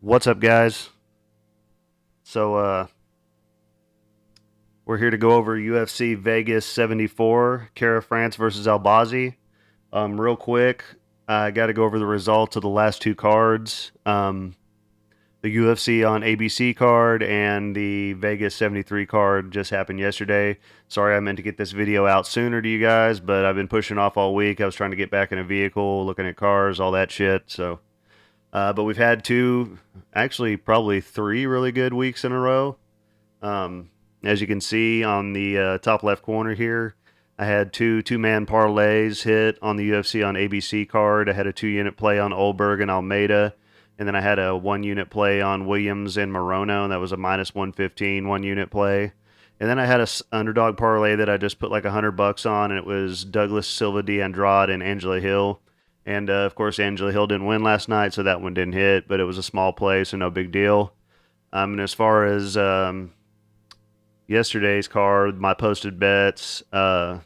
What's up, guys? So, we're here to go over UFC Vegas 74, Cara France versus Albazi. Real quick, I got to go over the results of the last two cards. The UFC on ABC card and the Vegas 73 card just happened yesterday. Sorry, I meant to get this video out sooner to you guys, but I've been pushing off all week. I was trying to get back in a vehicle, looking at cars, all that shit, so... but we've had two, actually probably three really good weeks in a row. As you can see on the top left corner here, I had two-man parlays hit on the UFC on ABC card. I had a 2-unit play on Olberg and Almeida, and then I had a 1-unit play on Williams and Morono, and that was a minus 115 1-unit play. And then I had a underdog parlay that I just put like $100 on, and it was Douglas Silva de Andrade and Angela Hill. And, of course, Angela Hill didn't win last night, so that one didn't hit, but it was a small play, so no big deal. And as far as yesterday's card, my posted bets, had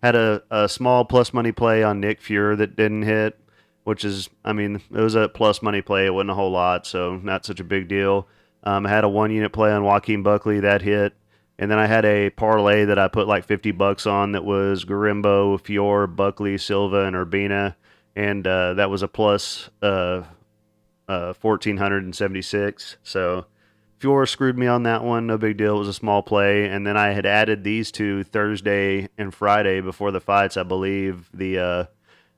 a small plus money play on Nick Fuhr that didn't hit, which is, I mean, it was a plus money play. It wasn't a whole lot, so not such a big deal. I had a 1-unit play on Joaquin Buckley that hit. And then I had a parlay that I put like $50 on that was Garimbo, Fior, Buckley, Silva, and Urbina. And that was a plus 1,476. So Fior screwed me on that one. No big deal. It was a small play. And then I had added these two Thursday and Friday before the fights, I believe. Had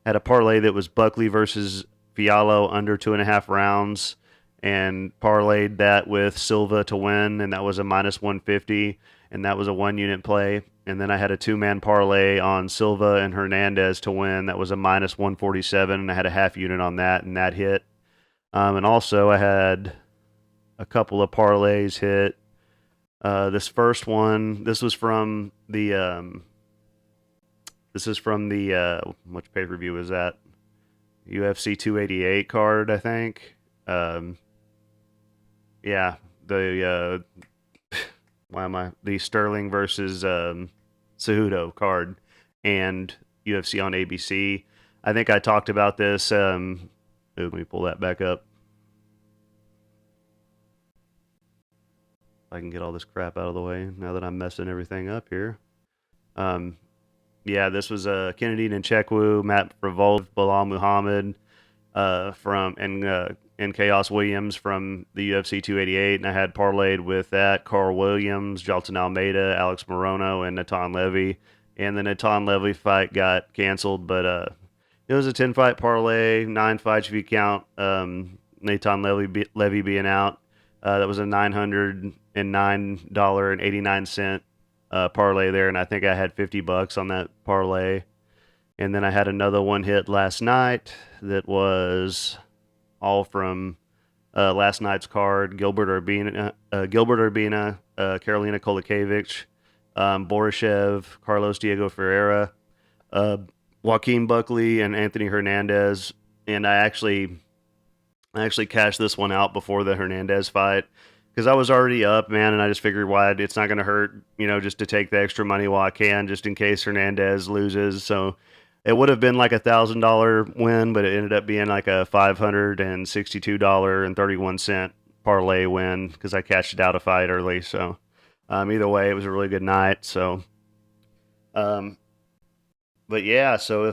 a parlay that was Buckley versus Fiallo under 2.5 rounds. And parlayed that with Silva to win, and that was a minus 150, and that was a 1-unit play. And then I had a 2-man parlay on Silva and Hernandez to win. That was a minus 147, and I had a half unit on that, and that hit. And also I had a couple of parlays hit. This first one, this was from the which pay-per-view was that? UFC 288 card, I think. Yeah, the Sterling versus Cejudo card and UFC on ABC. I think I talked about this. Let me pull that back up. If I can get all this crap out of the way now that I'm messing everything up here. Yeah, this was Kennedy Nchekwu, Matt Revolt, Bilal Muhammad and Chaos Williams from the UFC 288, and I had parlayed with that Carl Williams, Jalton Almeida, Alex Morono, and Natan Levy. And the Natan Levy fight got canceled, but it was a 10-fight parlay, 9 fights if you count Natan Levy being out. That was a $909.89 parlay there, and I think I had $50 on that parlay. And then I had another one hit last night that was all from last night's card: Gilbert Urbina, Karolina Kolakiewicz, Borishev, Carlos Diego Ferreira, Joaquin Buckley, and Anthony Hernandez. And I actually cashed this one out before the Hernandez fight because I was already up, man, and I just figured why it's not going to hurt, just to take the extra money while I can, just in case Hernandez loses. So it would have been like $1,000 win, but it ended up being like a $562.31 parlay win because I cashed it out a fight early. So either way, it was a really good night. So, but yeah, so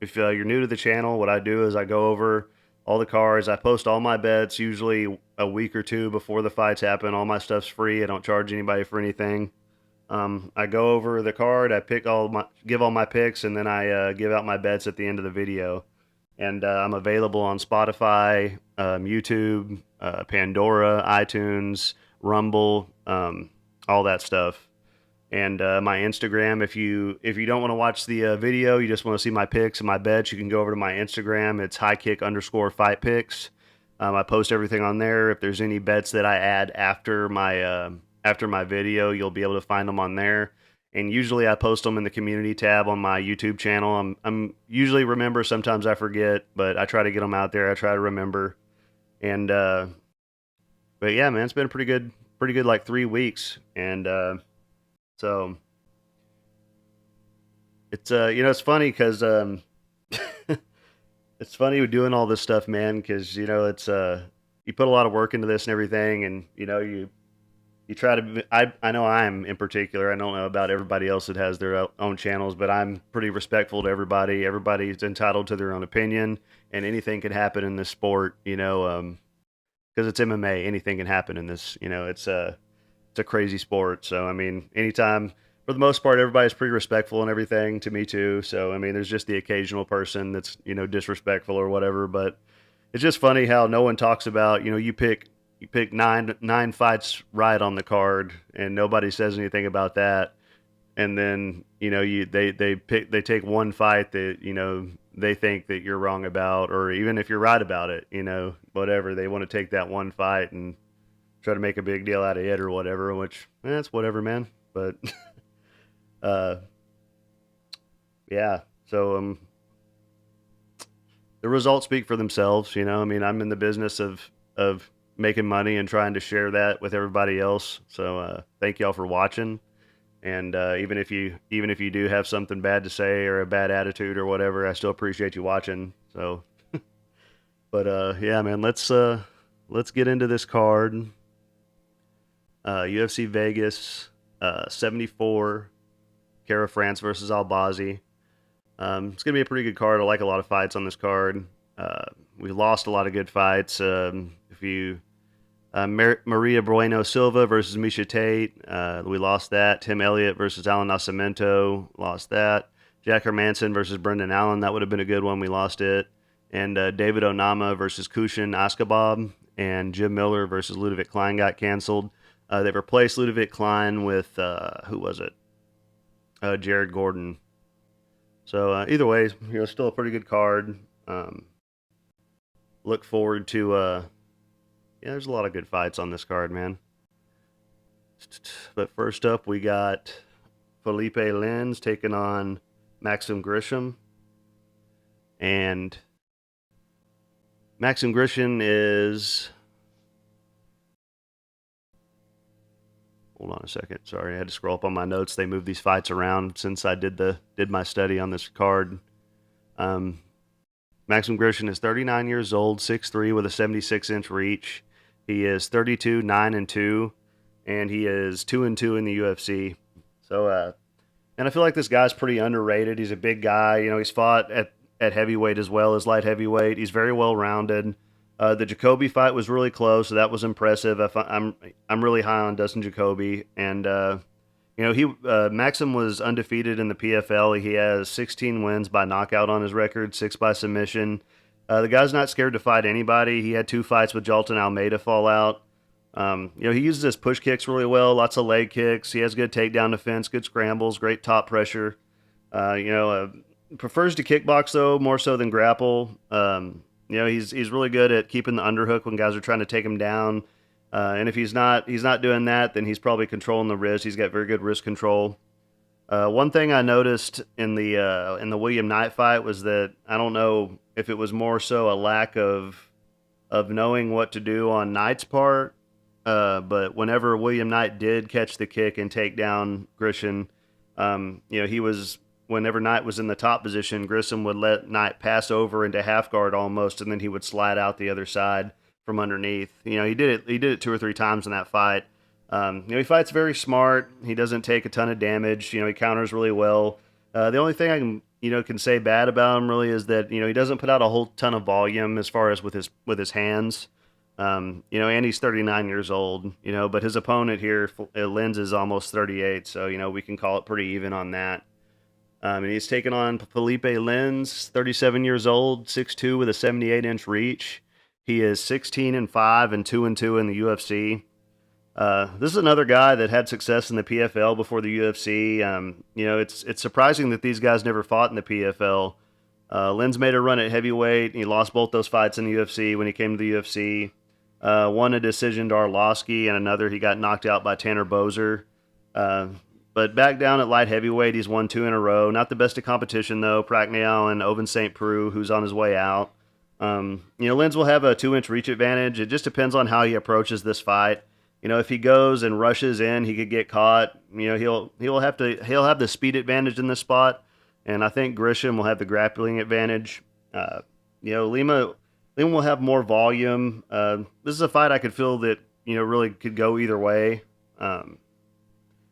if you're new to the channel, what I do is I go over all the cards. I post all my bets usually a week or two before the fights happen. All my stuff's free. I don't charge anybody for anything. I go over the card, I give all my picks, and then I give out my bets at the end of the video. And I'm available on Spotify, YouTube, Pandora, iTunes, Rumble, all that stuff. And my Instagram, if you don't want to watch the video, you just want to see my picks and my bets, you can go over to my Instagram. It's highkick_fight picks. I post everything on there. If there's any bets that I add after my after my video, you'll be able to find them on there. And usually I post them in the community tab on my YouTube channel. I'm usually remember, sometimes I forget, but I try to get them out there. I try to remember. And but yeah, man, it's been pretty good like 3 weeks. And so it's it's funny because it's funny doing all this stuff, man, because it's you put a lot of work into this and everything, and you try to. I know I'm in particular. I don't know about everybody else that has their own channels, but I'm pretty respectful to everybody. Everybody's entitled to their own opinion, and anything can happen in this sport. Because it's MMA, anything can happen in this. It's a crazy sport. So I mean, anytime, for the most part, everybody's pretty respectful and everything to me too. So I mean, there's just the occasional person that's disrespectful or whatever. But it's just funny how no one talks about you pick nine fights right on the card, and nobody says anything about that. And then they take one fight that they think that you're wrong about, or even if you're right about it, whatever, they want to take that one fight and try to make a big deal out of it or whatever, which that's whatever, man. But uh yeah, so the results speak for themselves. I mean, I'm in the business of making money and trying to share that with everybody else. So thank y'all for watching. And even if you do have something bad to say or a bad attitude or whatever, I still appreciate you watching. So but yeah, man, let's get into this card. UFC Vegas 74, Kara France versus Albazi. It's gonna be a pretty good card. I like a lot of fights on this card. We lost a lot of good fights. If you Maria Bueno Silva versus Misha Tate, we lost that. Tim Elliott versus Alan Nascimento, lost that. Jack Hermanson versus Brendan Allen, that would have been a good one. We lost it. And David Onama versus Kushin Askabab, and Jim Miller versus Ludovic Klein got canceled. They replaced Ludovic Klein with who was it? Jared Gordon. So either way, still a pretty good card. Look forward to yeah, there's a lot of good fights on this card, man. But first up, we got Felipe Lins taking on Maxim Grishin. And Maxim Grishin is... Hold on a second. Sorry, I had to scroll up on my notes. They moved these fights around since I did my study on this card. Maxim Grishin is 39 years old, 6'3", with a 76-inch reach. He is 32, 9-2, and he is 2-2 in the UFC. So, and I feel like this guy's pretty underrated. He's a big guy. He's fought at heavyweight as well as light heavyweight. He's very well rounded. The Jacoby fight was really close, so that was impressive. I'm really high on Dustin Jacoby, and Maxim was undefeated in the PFL. He has 16 wins by knockout on his record, 6 by submission. The guy's not scared to fight anybody. He had 2 fights with Jolton Almeida fall out. He uses his push kicks really well, lots of leg kicks. He has good takedown defense, good scrambles, great top pressure. Prefers to kickbox though, more so than grapple. He's really good at keeping the underhook when guys are trying to take him down. And if he's not doing that, then he's probably controlling the wrist. He's got very good wrist control. One thing I noticed in the William Knight fight was that I don't know if it was more so a lack of knowing what to do on Knight's part, but whenever William Knight did catch the kick and take down Grishin, whenever Knight was in the top position, Grishin would let Knight pass over into half guard almost, and then he would slide out the other side from underneath. He did it 2 or 3 times in that fight. He fights very smart. He doesn't take a ton of damage. He counters really well. The only thing I can say bad about him really is that he doesn't put out a whole ton of volume as far as with his hands. And he's 39 years old. But his opponent here, Lins, is almost 38. So we can call it pretty even on that. And he's taken on Felipe Lins, 37 years old, 6'2", with a 78-inch reach. He is 16-5 and 2-2 in the UFC. This is another guy that had success in the PFL before the UFC. It's surprising that these guys never fought in the PFL. Lins made a run at heavyweight. He lost both those fights in the UFC when he came to the UFC. One a decision to Arlovski, and another he got knocked out by Tanner Boser. Uh, but back down at light heavyweight, he's won 2 in a row. Not the best of competition, though. Pragnell and Oven St. Preux, who's on his way out. Lenz will have a 2-inch reach advantage. It just depends on how he approaches this fight. If he goes and rushes in, he could get caught. He'll have the speed advantage in this spot, and I think Grishin will have the grappling advantage. Lima will have more volume. This is a fight I could feel that really could go either way.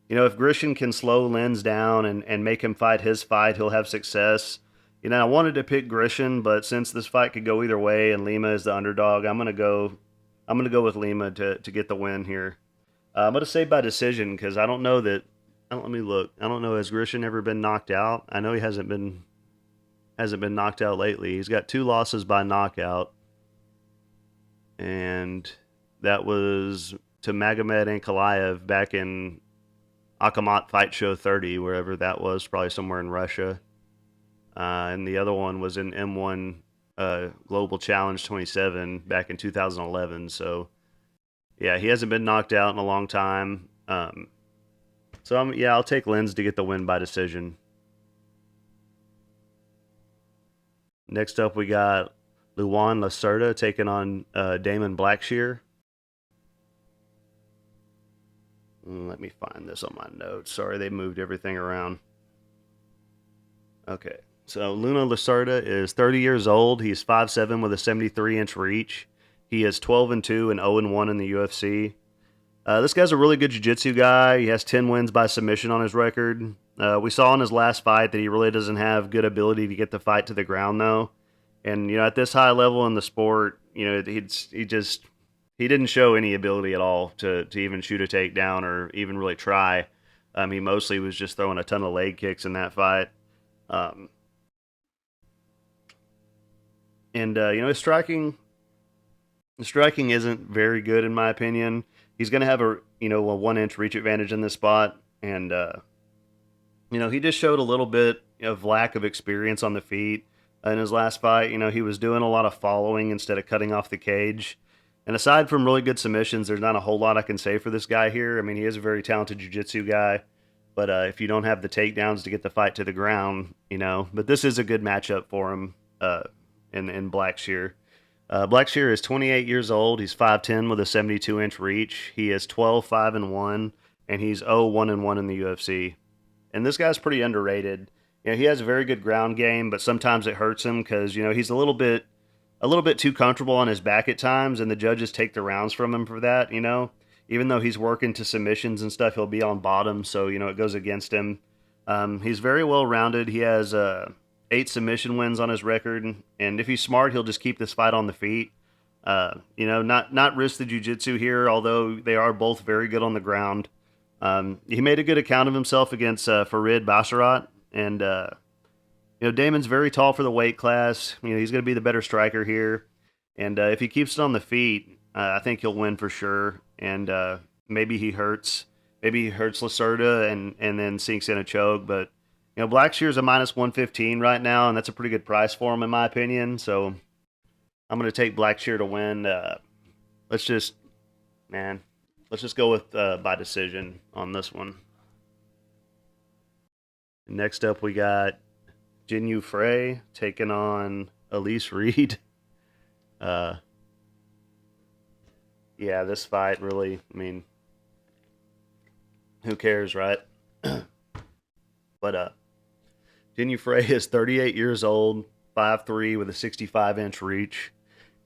If Grishin can slow Lenz down and make him fight his fight, he'll have success. I wanted to pick Grishin, but since this fight could go either way and Lima is the underdog, I'm gonna go with Lima to get the win here. I'm gonna say by decision because I don't know that. Let me look. I don't know, has Grishin ever been knocked out? I know he hasn't been knocked out lately. He's got 2 losses by knockout, and that was to Magomed Ankalaev back in Akamat Fight Show 30, wherever that was, probably somewhere in Russia. And the other one was in M1 Global Challenge 27 back in 2011. So, yeah, he hasn't been knocked out in a long time. I'll take Lenz to get the win by decision. Next up, we got Luan Lacerda taking on Damon Blackshear. Let me find this on my notes. Sorry, they moved everything around. Okay, so Luna Lacerda is 30 years old. He's 5'7" with a 73-inch reach. He is 12-2 and 0-1 in the UFC. This guy's a really good jiu-jitsu guy. He has 10 wins by submission on his record. We saw in his last fight that he really doesn't have good ability to get the fight to the ground, though. And, at this high level in the sport, he didn't show any ability at all to even shoot a takedown or even really try. He mostly was just throwing a ton of leg kicks in that fight. His striking isn't very good in my opinion. He's going to have a 1-inch reach advantage in this spot, and he just showed a little bit of lack of experience on the feet in his last fight. He was doing a lot of following instead of cutting off the cage. And aside from really good submissions, there's not a whole lot I can say for this guy here. I mean, he is a very talented jiu-jitsu guy, but if you don't have the takedowns to get the fight to the ground, But this is a good matchup for him in Blackshear. Blackshear is 28 years old. He's 5'10" with a 72-inch reach. He is 12-5-1, and he's 0-1-1 in the UFC. And this guy's pretty underrated. He has a very good ground game, but sometimes it hurts him because he's a little bit too comfortable on his back at times, and the judges take the rounds from him for that. Even though he's working to submissions and stuff, he'll be on bottom, so it goes against him. He's very well rounded. He has 8 submission wins on his record, and if he's smart, he'll just keep this fight on the feet. Not risk the jiu-jitsu here, although they are both very good on the ground. He made a good account of himself against Farid Basharat, and Damon's very tall for the weight class. He's going to be the better striker here, and if he keeps it on the feet, I think he'll win for sure. And maybe he hurts Lacerda and then sinks in a choke, but Blackshear's a -115 right now, and that's a pretty good price for him, in my opinion. So I'm going to take Blackshear to win. Let's just go with by decision on this one. Next up, we got Jinyu Frey taking on Elise Reed. This fight really, who cares, right? But Jinyu Frey is 38 years old, 5'3" with a 65-inch reach,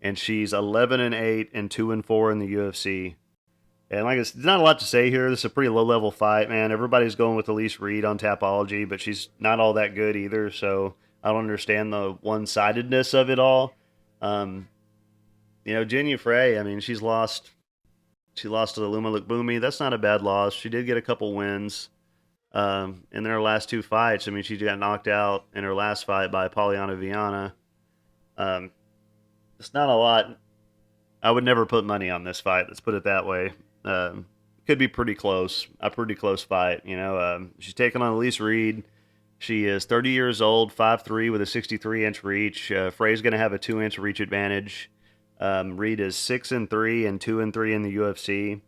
and she's 11-8 and 2-4 in the UFC. And there's not a lot to say here. This is a pretty low-level fight, man. Everybody's going with Elise Reed on Tapology, but she's not all that good either, so I don't understand the one-sidedness of it all. Jinyu Frey, she lost to Luma Lukbumi. That's not a bad loss. She did get a couple wins in her last 2 fights. She got knocked out in her last fight by Poliana Viana. It's not a lot. I would never put money on this fight. Let's put it that way. Could be pretty close. A pretty close fight. She's taking on Elise Reed. She is 30 years old, 5'3" with a 63-inch reach. Frey's going to have a 2-inch reach advantage. Reed is 6-3 and 2-3 in the UFC.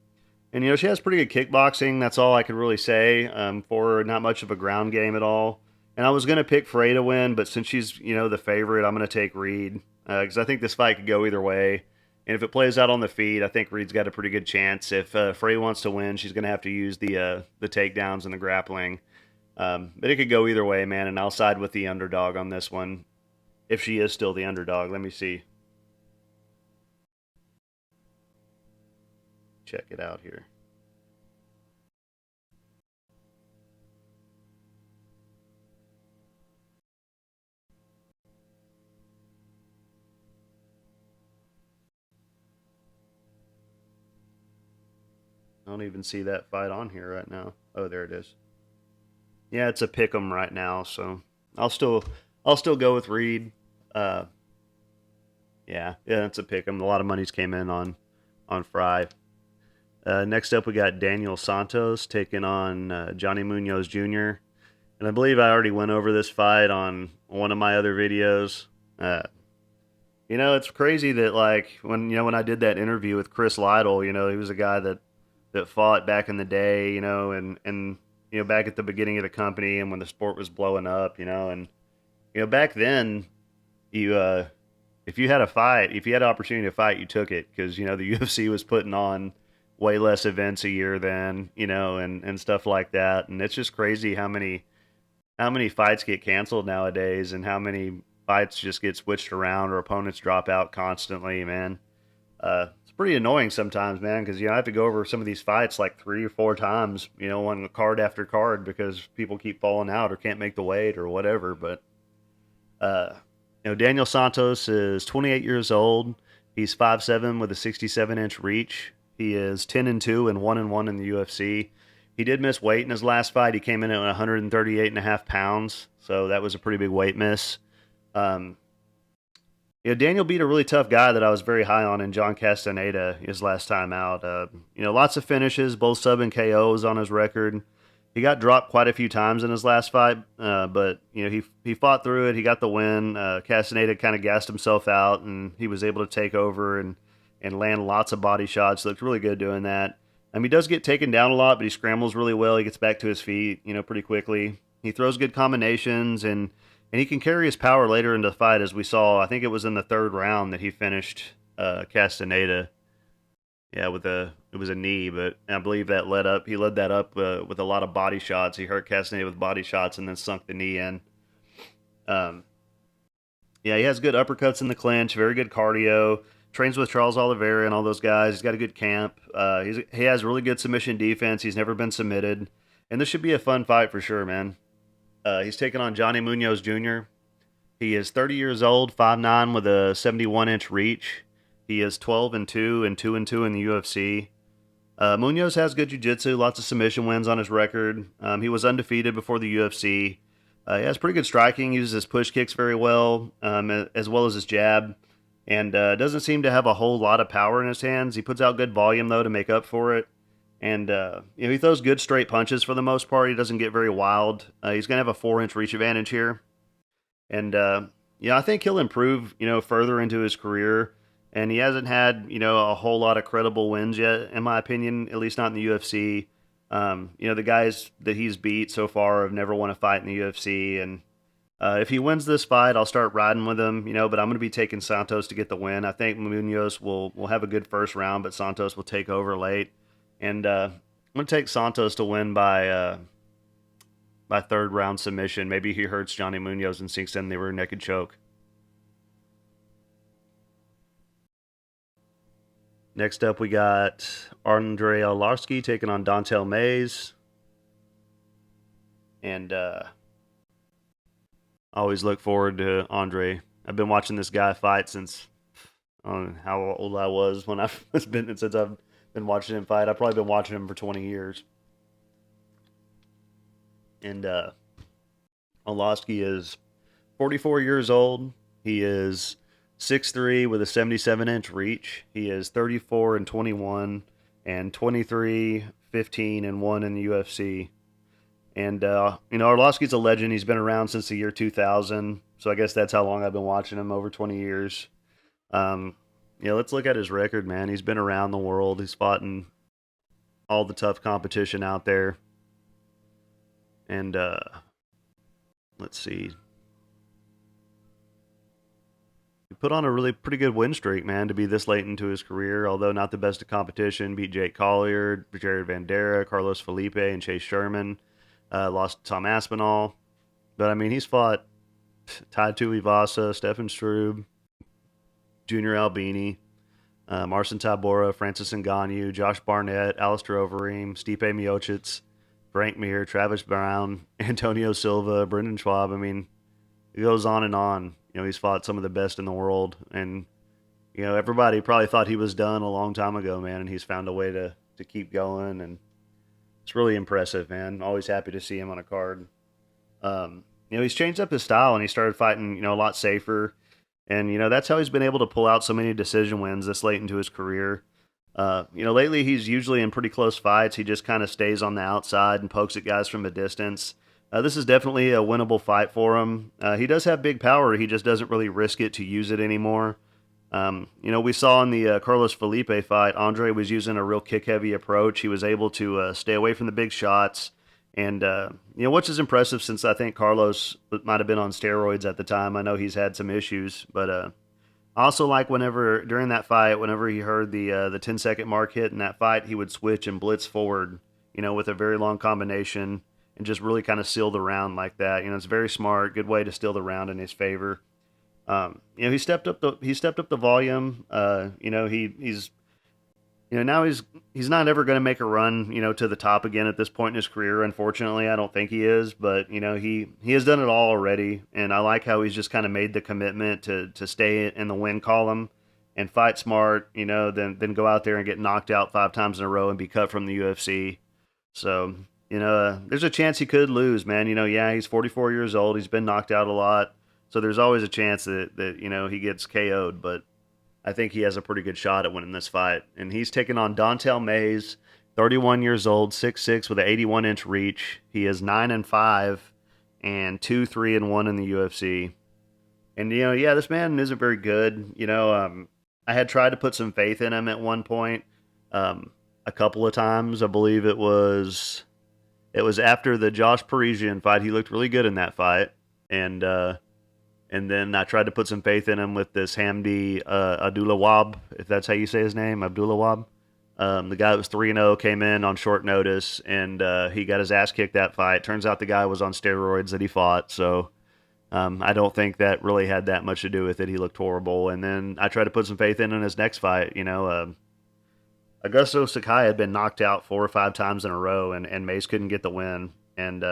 And she has pretty good kickboxing. That's all I could really say for her. Not much of a ground game at all. And I was going to pick Frey to win, but since she's the favorite, I'm going to take Reed because I think this fight could go either way. And if it plays out on the feet, I think Reed's got a pretty good chance. If Frey wants to win, she's going to have to use the takedowns and the grappling. But it could go either way, man. And I'll side with the underdog on this one, if she is still the underdog. Let me see. Check it out here. I don't even see that fight on here right now. Oh, there it is. Yeah, it's a pick 'em right now, so I'll still I'll still go with Reed. Uh, yeah, it's a pick 'em. A lot of money's came in on Fry. Next up, we got Daniel Santos taking on Johnny Munoz Jr. And I believe I already went over this fight on one of my other videos. Uh, it's crazy that like when I did that interview with Chris Lytle, he was a guy that fought back in the day, and back at the beginning of the company and when the sport was blowing up, and back then you if you had a fight, if you had an opportunity to fight, you took it because the UFC was putting on way less events a year then, and stuff like that, and it's just crazy how many fights get canceled nowadays and how many fights just get switched around or opponents drop out constantly, man. It's pretty annoying sometimes, man, because I have to go over some of these fights like 3 or 4 times, on card after card because people keep falling out or can't make the weight or whatever. But uh, Daniel Santos is 28 years old. He's 5'7" with a 67-inch reach. He is 10-2 and 1-1 in the UFC. He did miss weight in his last fight. He came in at 138 and a half pounds, so that was a pretty big weight miss. Um, Daniel beat a really tough guy that I was very high on in John Castaneda his last time out. Lots of finishes, both sub and KOs on his record. He got dropped quite a few times in his last fight, but he fought through it. He got the win. Castaneda kind of gassed himself out, and he was able to take over and land lots of body shots. Looked really good doing that. He does get taken down a lot, but he scrambles really well. He gets back to his feet, pretty quickly. He throws good combinations, and he can carry his power later into the fight, as we saw. I think it was in the third round that he finished Castaneda. Yeah, it was a knee, but I believe he led that up with a lot of body shots. He hurt Castaneda with body shots and then sunk the knee in. Um, yeah, he has good uppercuts in the clinch, very good cardio. Trains with Charles Oliveira and all those guys. He's got a good camp. He has really good submission defense. He's never been submitted, and this should be a fun fight for sure, man. He's taking on Johnny Munoz Jr. He is 30 years old, 5'9" with a 71-inch reach. He is 12-2 and 2-2 in the UFC. Munoz has good jiu-jitsu, lots of submission wins on his record. He was undefeated before the UFC. He has pretty good striking, uses his push kicks very well, as well as his jab, and doesn't seem to have a whole lot of power in his hands. He puts out good volume, though, to make up for it. And he throws good straight punches for the most part. He doesn't get very wild. He's going to have a 4-inch reach advantage here. And, I think he'll improve, further into his career. And he hasn't had, a whole lot of credible wins yet, in my opinion, at least not in the UFC. The guys that he's beat so far have never won a fight in the UFC. And if he wins this fight, I'll start riding with him, but I'm going to be taking Santos to get the win. I think Munoz will have a good first round, but Santos will take over late. And I'm going to take Santos to win by third round submission. Maybe he hurts Johnny Munoz and sinks in the rear naked choke. Next up, we got Andre Allovski taking on Dontel Mays. And I always look forward to Andre. I've been watching this guy fight since I don't know how old I was when since I've been watching him fight. I've probably been watching him for 20 years. And Allovski is 44 years old. He is 6'3" with a 77-inch reach. He is 34 and 21 and 23, 15 and 1 in the UFC. And Arlovski's a legend. He's been around since the year 2000. So I guess that's how long I've been watching him, over 20 years. Yeah, let's look at his record, man. He's been around the world. He's fought in all the tough competition out there. And let's see. He put on a really pretty good win streak, man, to be this late into his career. Although not the best of competition, beat Jake Collier, Jared Vandera, Carlos Felipe, and Chase Sherman. Lost to Tom Aspinall. But I mean, he's fought Tai Tuivasa, Stefan Struve, Junior Albini, Marcin Tabora, Francis Ngannou, Josh Barnett, Alistair Overeem, Stipe Miocic, Frank Mir, Travis Brown, Antonio Silva, Brendan Schwab. I mean, it goes on and on. He's fought some of the best in the world, and everybody probably thought he was done a long time ago, man. And he's found a way to keep going, and it's really impressive, man. Always happy to see him on a card. He's changed up his style, and he started fighting, a lot safer. And, that's how he's been able to pull out so many decision wins this late into his career. Lately he's usually in pretty close fights. He just kind of stays on the outside and pokes at guys from a distance. This is definitely a winnable fight for him. He does have big power. He just doesn't really risk it to use it anymore. We saw in the Carlos Felipe fight, Andre was using a real kick-heavy approach. He was able to stay away from the big shots. And, which is impressive since I think Carlos might have been on steroids at the time. I know he's had some issues, but I also like during that fight, whenever he heard the 10-second mark hit in that fight, he would switch and blitz forward, with a very long combination and just really kind of seal the round like that. It's very smart, good way to steal the round in his favor. He stepped up the volume. He's now he's not ever going to make a run, to the top again at this point in his career. Unfortunately, I don't think he is, but he has done it all already, and I like how he's just kind of made the commitment to stay in the win column and fight smart, then go out there and get knocked out 5 times in a row and be cut from the UFC. So, there's a chance he could lose, man. He's 44 years old. He's been knocked out a lot. So there's always a chance that he gets KO'd, but I think he has a pretty good shot at winning this fight. And he's taking on Dontel Mays, 31 years old, 6'6", with an 81-inch reach. He is 9-5 and 2-3-1 in the UFC. And, this man isn't very good. I had tried to put some faith in him at one point, a couple of times. I believe it was after the Josh Parisian fight. He looked really good in that fight. And then I tried to put some faith in him with this Hamdi Abdulawab, if that's how you say his name, Abdulawab. The guy that was 3-0 came in on short notice, and he got his ass kicked that fight. Turns out the guy was on steroids that he fought, so I don't think that really had that much to do with it. He looked horrible. And then I tried to put some faith in his next fight. Augusto Sakai had been knocked out 4 or 5 times in a row, and Mace couldn't get the win. And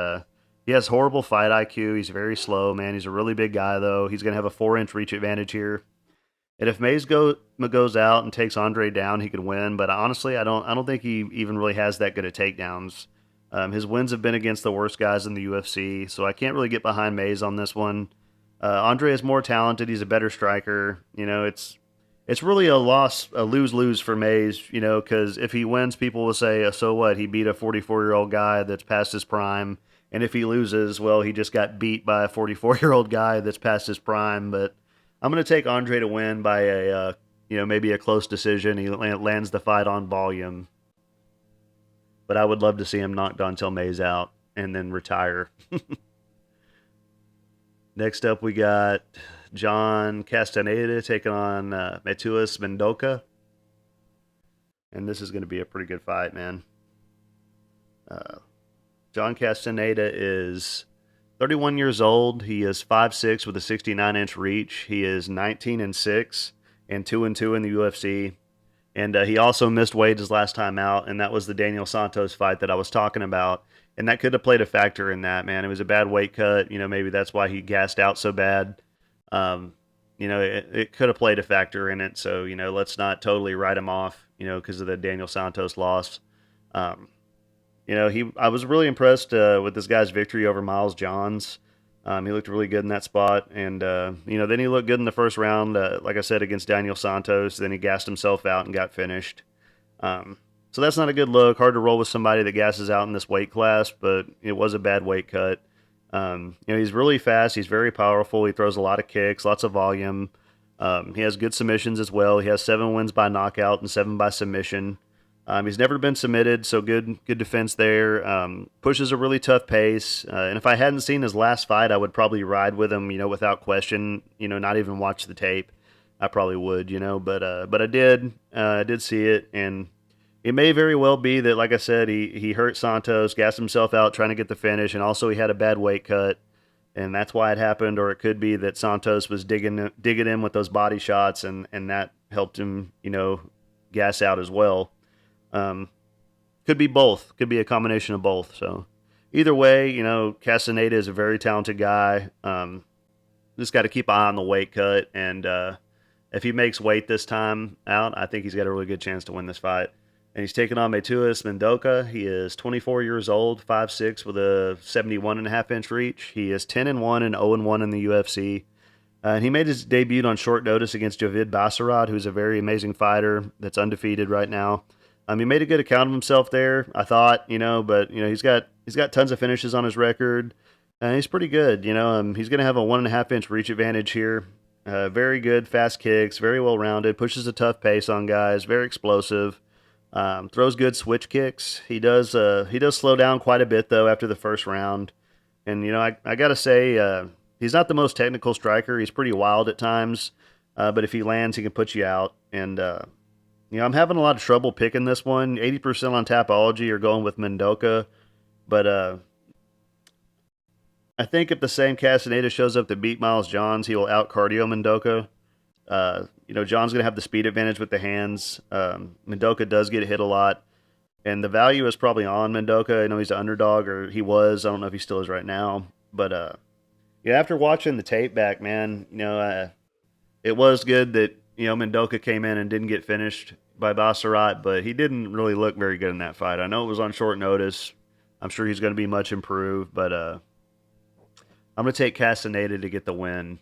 he has horrible fight IQ. He's very slow, man. He's a really big guy, though. He's going to have a 4-inch reach advantage here. And if Mays goes out and takes Andre down, he could win. But honestly, I don't think he even really has that good at takedowns. His wins have been against the worst guys in the UFC, so I can't really get behind Mays on this one. Andre is more talented. He's a better striker. It's really a lose-lose for Mays, because if he wins, people will say, so what? He beat a 44-year-old guy that's past his prime. And if he loses, well, he just got beat by a 44-year-old guy that's past his prime. But I'm going to take Andre to win by maybe a close decision. He lands the fight on volume. But I would love to see him knock Dontel Mays out and then retire. Next up, we got John Castaneda taking on Matheus Mendonca. And this is going to be a pretty good fight, man. John Castaneda is 31 years old. He is 5'6" with a 69-inch reach. He is 19-6 and 2-2 in the UFC. And he also missed weight his last time out, and that was the Daniel Santos fight that I was talking about. And that could have played a factor in that, man. It was a bad weight cut. Maybe that's why he gassed out so bad. It could have played a factor in it. So, let's not totally write him off, because of the Daniel Santos loss. I was really impressed with this guy's victory over Miles Johns. He looked really good in that spot. And, then he looked good in the first round, like I said, against Daniel Santos. Then he gassed himself out and got finished. So that's not a good look. Hard to roll with somebody that gasses out in this weight class, but it was a bad weight cut. He's really fast. He's very powerful. He throws a lot of kicks, lots of volume. He has good submissions as well. He has 7 wins by knockout and 7 by submission. He's never been submitted, so good defense there. Pushes a really tough pace, and if I hadn't seen his last fight, I would probably ride with him, without question. Not even watch the tape. I probably would, but I did. I did see it, and it may very well be that, like I said, he hurt Santos, gassed himself out trying to get the finish, and also he had a bad weight cut, and that's why it happened. Or it could be that Santos was digging in with those body shots, and that helped him, gas out as well. Could be both. Could be a combination of both. So either way, Castaneda is a very talented guy. Just got to keep an eye on the weight cut, and if he makes weight this time out, I think he's got a really good chance to win this fight. And he's taking on mendonca. He is 24 years old, 5'6", with a 71.5-inch reach. He is 10-1 and 0-1 in the UFC. And he made his debut on short notice against Javid Basarad, who's a very amazing fighter that's undefeated right now. He made a good account of himself there, I thought, but he's got tons of finishes on his record, and he's pretty good. He's going to have a 1.5-inch reach advantage here. Very good, fast kicks, very well rounded, pushes a tough pace on guys, very explosive. Throws good switch kicks. He does slow down quite a bit though after the first round, and I gotta say he's not the most technical striker. He's pretty wild at times, but if he lands, he can put you out. And I'm having a lot of trouble picking this one. 80% on Tapology are going with mendonca, but I think if the same Castaneda shows up to beat Miles Johns, he will out cardio mendonca. John's going to have the speed advantage with the hands. Mendonca does get hit a lot, and the value is probably on Mendonca. I know he's an underdog, or he was. I don't know if he still is right now. But after watching the tape back, man, it was good that Mendonca came in and didn't get finished by Bassarat, but he didn't really look very good in that fight. I know it was on short notice. I'm sure he's going to be much improved, but I'm going to take Castaneda to get the win.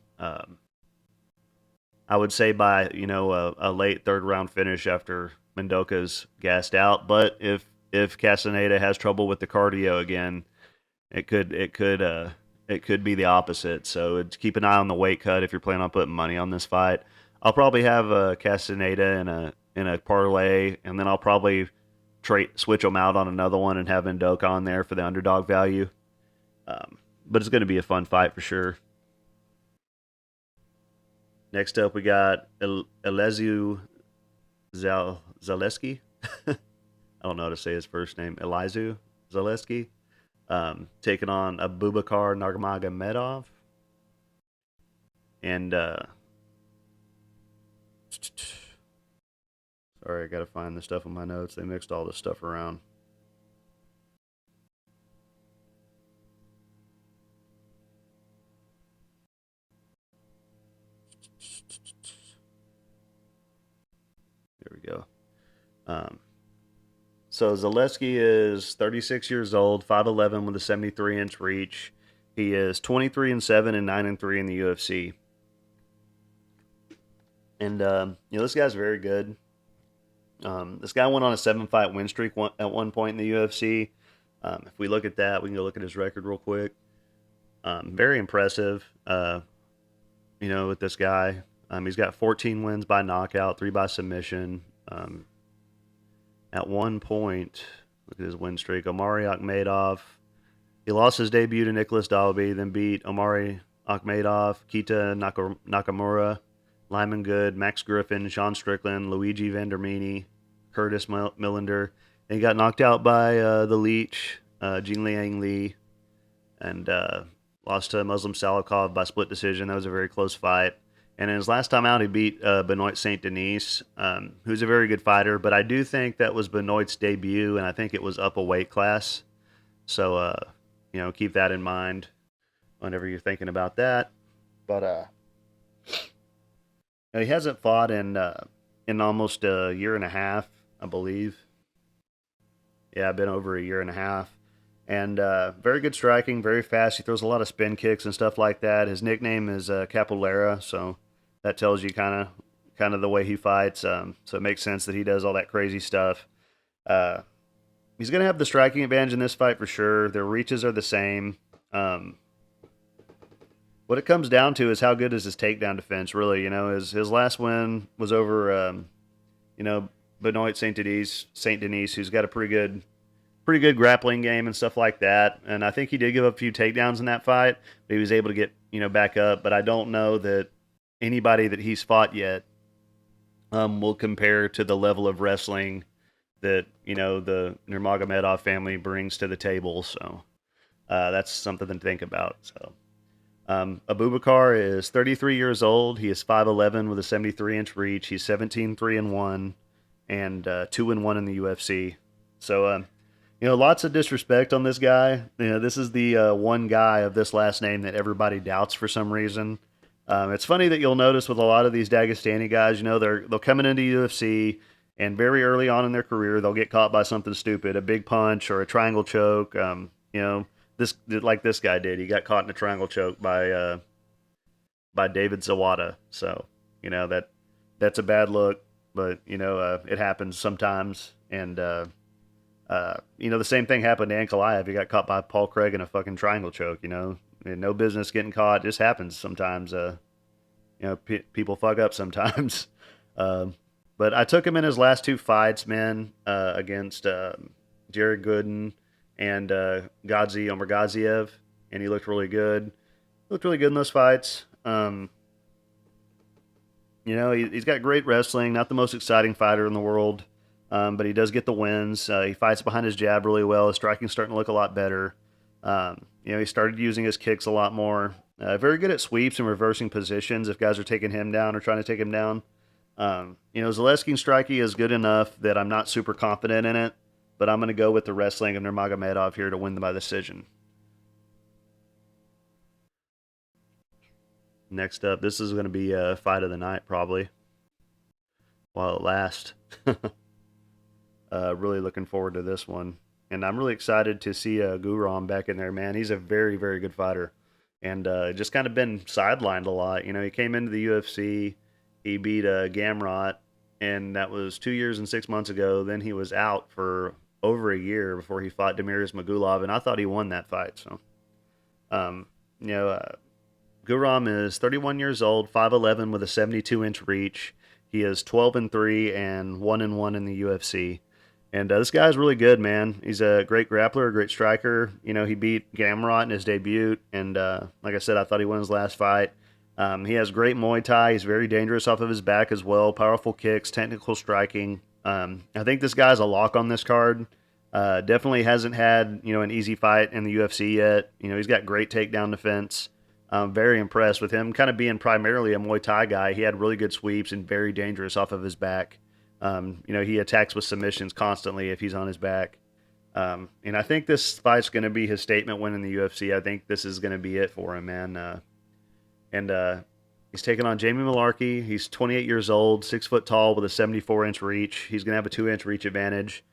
I would say by a late third round finish after Mendonca's gassed out. But if Castaneda has trouble with the cardio again, it could be the opposite. So keep an eye on the weight cut if you're planning on putting money on this fight. I'll probably have Castaneda in a parlay, and then I'll probably switch them out on another one and have Mendonca on there for the underdog value. But it's going to be a fun fight for sure. Next up, we got Elizu Zaleski. I don't know how to say his first name. Elizu Zaleski. Taking on Abubakar Nurmagomedov. And, sorry, I got to find the stuff in my notes. They mixed all this stuff around. There we go. So Zaleski is 36 years old, 5'11", with a 73-inch reach. He is 23-7 and 9-3 in the UFC. And this guy's very good. This guy went on a 7-fight win streak at one point in the UFC. If we look at that, we can go look at his record real quick. Very impressive. With this guy. He's got 14 wins by knockout, 3 by submission. At one point, look at his win streak. Omari Akhmedov. He lost his debut to Nicholas Dalby, then beat Omari Akhmedov, Kita Nakamura, Lyman Good, Max Griffin, Sean Strickland, Luigi Vandermeeny, Curtis Millender. And he got knocked out by the Leech, Jing Liang Li, and lost to Muslim Salikov by split decision. That was a very close fight. And in his last time out, he beat Benoit Saint Denis, who's a very good fighter. But I do think that was Benoit's debut, and I think it was up a weight class. So, keep that in mind whenever you're thinking about that. But he hasn't fought in almost a year and a half, I believe. Yeah, been over a year and a half. And very good striking, very fast. He throws a lot of spin kicks and stuff like that. His nickname is Capoeira, so that tells you kind of the way he fights. So it makes sense that he does all that crazy stuff. He's going to have the striking advantage in this fight for sure. Their reaches are the same. What it comes down to is how good is his takedown defense. Really, his last win was over, you know, Benoit Saint Denis, who's got a pretty good grappling game and stuff like that. And I think he did give up a few takedowns in that fight, but he was able to get back up. But I don't know that anybody that he's fought yet will compare to the level of wrestling that the Nurmagomedov family brings to the table. So that's something to think about. So Abubakar is 33 years old. He is 5'11" with a 73-inch reach. He's 17-3-1 and 2-1 in the UFC. So lots of disrespect on this guy. This is the one guy of this last name that everybody doubts for some reason. It's funny that you'll notice with a lot of these Dagestani guys, they'll coming into UFC, and very early on in their career, they'll get caught by something stupid, a big punch or a triangle choke. This guy did. He got caught in a triangle choke by David Zawada. So that's a bad look, but it happens sometimes. And the same thing happened to Ankalaev. He got caught by Paul Craig in a fucking triangle choke. No business getting caught. It just happens sometimes. People fuck up sometimes. But I took him in his last two fights, man, against Jared Gooden and Gadzi Omargaziev, and he looked really good. Looked really good in those fights. He's got great wrestling. Not the most exciting fighter in the world, but he does get the wins. He fights behind his jab really well. His striking's starting to look a lot better. He started using his kicks a lot more. Very good at sweeps and reversing positions if guys are taking him down or trying to take him down. Zaleski's striking is good enough that I'm not super confident in it, but I'm going to go with the wrestling of Nurmagomedov here to win by decision. Next up, this is going to be a fight of the night probably, while it lasts. Really looking forward to this one. And I'm really excited to see Guram back in there, man. He's a very, very good fighter. And just kind of been sidelined a lot. He came into the UFC, he beat Gamrot, and that was 2 years and 6 months ago. Then he was out for over a year before he fought Demiris Magulov, and I thought he won that fight. So, Guram is 31 years old, 5'11", with a 72-inch reach. He is 12-3 and 1-1 in the UFC. And this guy's really good, man. He's a great grappler, a great striker. He beat Gamrot in his debut, and like I said, I thought he won his last fight. He has great Muay Thai. He's very dangerous off of his back as well. Powerful kicks, technical striking. I think this guy's a lock on this card. Definitely hasn't had an easy fight in the UFC yet. He's got great takedown defense. I'm very impressed with him kind of being primarily a Muay Thai guy. He had really good sweeps and very dangerous off of his back. He attacks with submissions constantly if he's on his back. And I think this fight's going to be his statement win in the UFC. I think this is going to be it for him, man. He's taking on Jamie Mullarkey. He's 28 years old, 6 foot tall with a 74-inch reach. He's going to have a 2-inch reach advantage.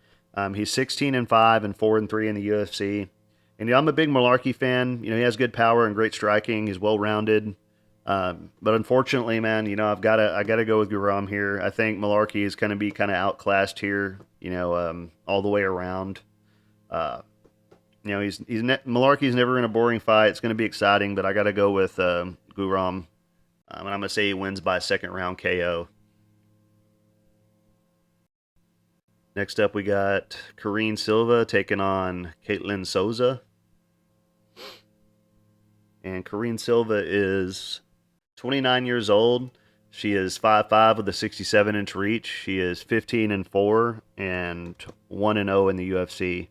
He's 16-5 and 4-3 in the UFC. And I'm a big Mullarkey fan. He has good power and great striking. He's well-rounded. But unfortunately, man, I gotta go with Guram here. I think Mullarkey is going to be kind of outclassed here, all the way around. Mullarkey's never in a boring fight. It's going to be exciting, but I got to go with Guram. And I'm going to say he wins by a second round KO. Next up, we got Karine Silva taking on Caitlin Souza. And Karine Silva is 29 years old. She is 5'5" with a 67-inch reach. She is 15-4 and 1-0 in the UFC.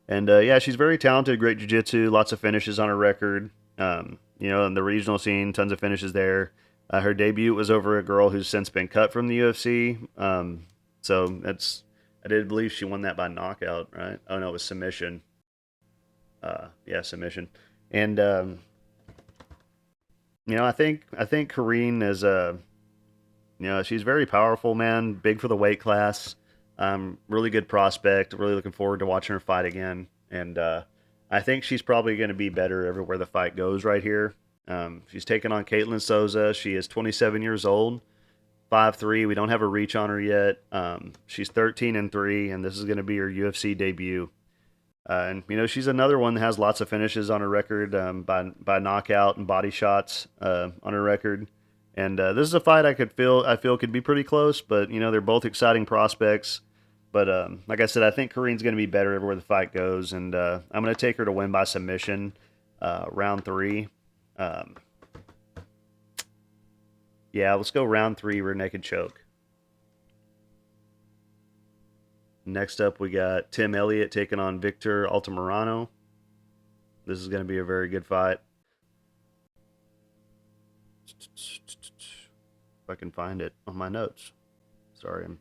And she's very talented, great jiu-jitsu, lots of finishes on her record. In the regional scene, tons of finishes there. Her debut was over a girl who's since been cut from the UFC. I did believe she won that by knockout, right? Oh no, it was submission. Submission. And I think Karine is she's very powerful, man. Big for the weight class. Really good prospect. Really looking forward to watching her fight again. And I think she's probably going to be better everywhere the fight goes right here. She's taking on Caitlin Souza. She is 27 years old, 5'3". We don't have a reach on her yet. She's 13-3, and this is going to be her UFC debut. And you know, she's another one that has lots of finishes on her record, by knockout and body shots on her record. And this is a fight I feel could be pretty close, but you know they're both exciting prospects. But like I said, I think Kareem's going to be better everywhere the fight goes, and I'm going to take her to win by submission, round three. Um, yeah, let's go round three, rear naked choke. Next up, we got Tim Elliott taking on Victor Altamirano. This is going to be a very good fight. If I can find it on my notes. Sorry, I'm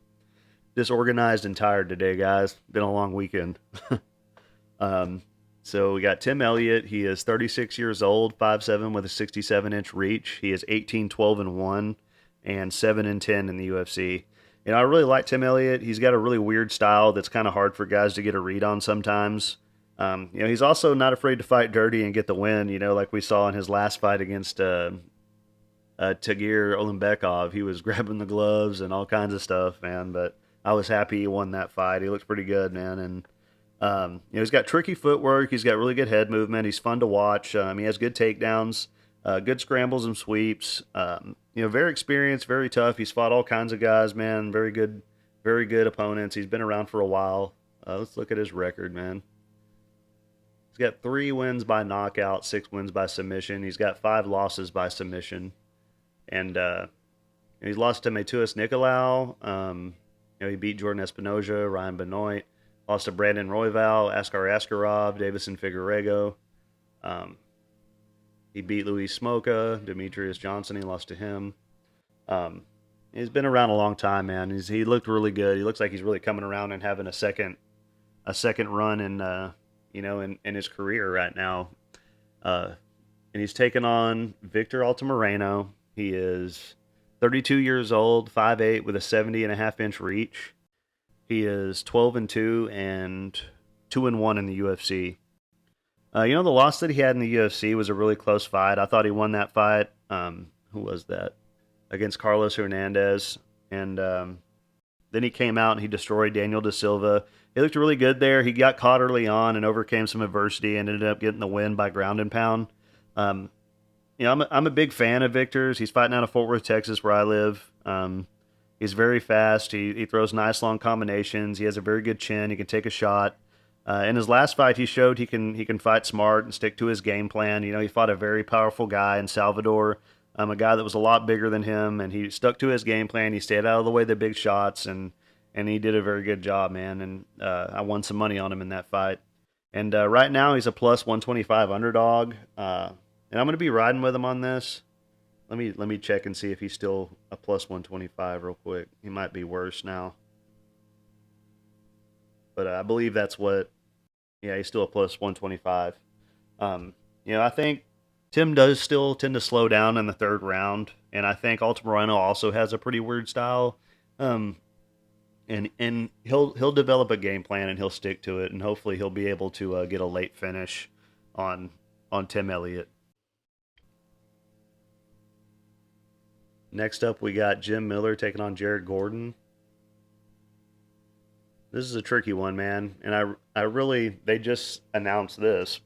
disorganized and tired today, guys. Been a long weekend. um, so we got Tim Elliott. He is 36 years old, 5'7" with a 67-inch reach. He is 18-12-1 and 7-10 in the UFC. You know, I really like Tim Elliott. He's got a really weird style that's kind of hard for guys to get a read on sometimes. You know, he's also not afraid to fight dirty and get the win. You know, like we saw in his last fight against Tagir Olimbekov. He was grabbing the gloves and all kinds of stuff, man. But I was happy he won that fight. He looks pretty good, man. And you know, he's got tricky footwork. He's got really good head movement. He's fun to watch. He has good takedowns, good scrambles and sweeps. You know, very experienced, very tough. He's fought all kinds of guys, man. Very good opponents. He's been around for a while. Let's look at his record, man. He's got 3 wins by knockout, 6 wins by submission. He's got 5 losses by submission. And he's lost to Mateus Nicolau. You know, he beat Jordan Espinoza, Ryan Benoit. Lost to Brandon Royval, Askar Askarov, Davison Figueiredo. He beat Luis Smoka, Demetrius Johnson. He lost to him. He's been around a long time, man. He looked really good. He looks like he's really coming around and having a second run in you know, in his career right now. And he's taken on Victor Altamirano. He is 32 years old, 5'8", with a 70.5-inch reach. He is 12-2 and 2-1 in the UFC. You know, the loss that he had in the UFC was a really close fight. I thought he won that fight. Who was that? Against Carlos Hernandez. And then he came out and he destroyed Daniel Da Silva. He looked really good there. He got caught early on and overcame some adversity and ended up getting the win by ground and pound. You know, I'm a big fan of Victor's. He's fighting out of Fort Worth, Texas, where I live. He's very fast. He throws nice long combinations. He has a very good chin. He can take a shot. In his last fight, he showed he can fight smart and stick to his game plan. You know, he fought a very powerful guy in Salvador, a guy that was a lot bigger than him, and he stuck to his game plan. He stayed out of the way of the big shots, and he did a very good job, man. And I won some money on him in that fight. And right now, he's a plus 125 underdog. And I'm going to be riding with him on this. Let me check and see if he's still a plus 125 real quick. He might be worse now. But I believe that's what, yeah, he's still a plus 125. You know, I think Tim does still tend to slow down in the third round. And I think Altamirano also has a pretty weird style. And he'll develop a game plan and he'll stick to it. And hopefully he'll be able to get a late finish on Tim Elliott. Next up, we got Jim Miller taking on Jared Gordon. This is a tricky one, man. And they just announced this.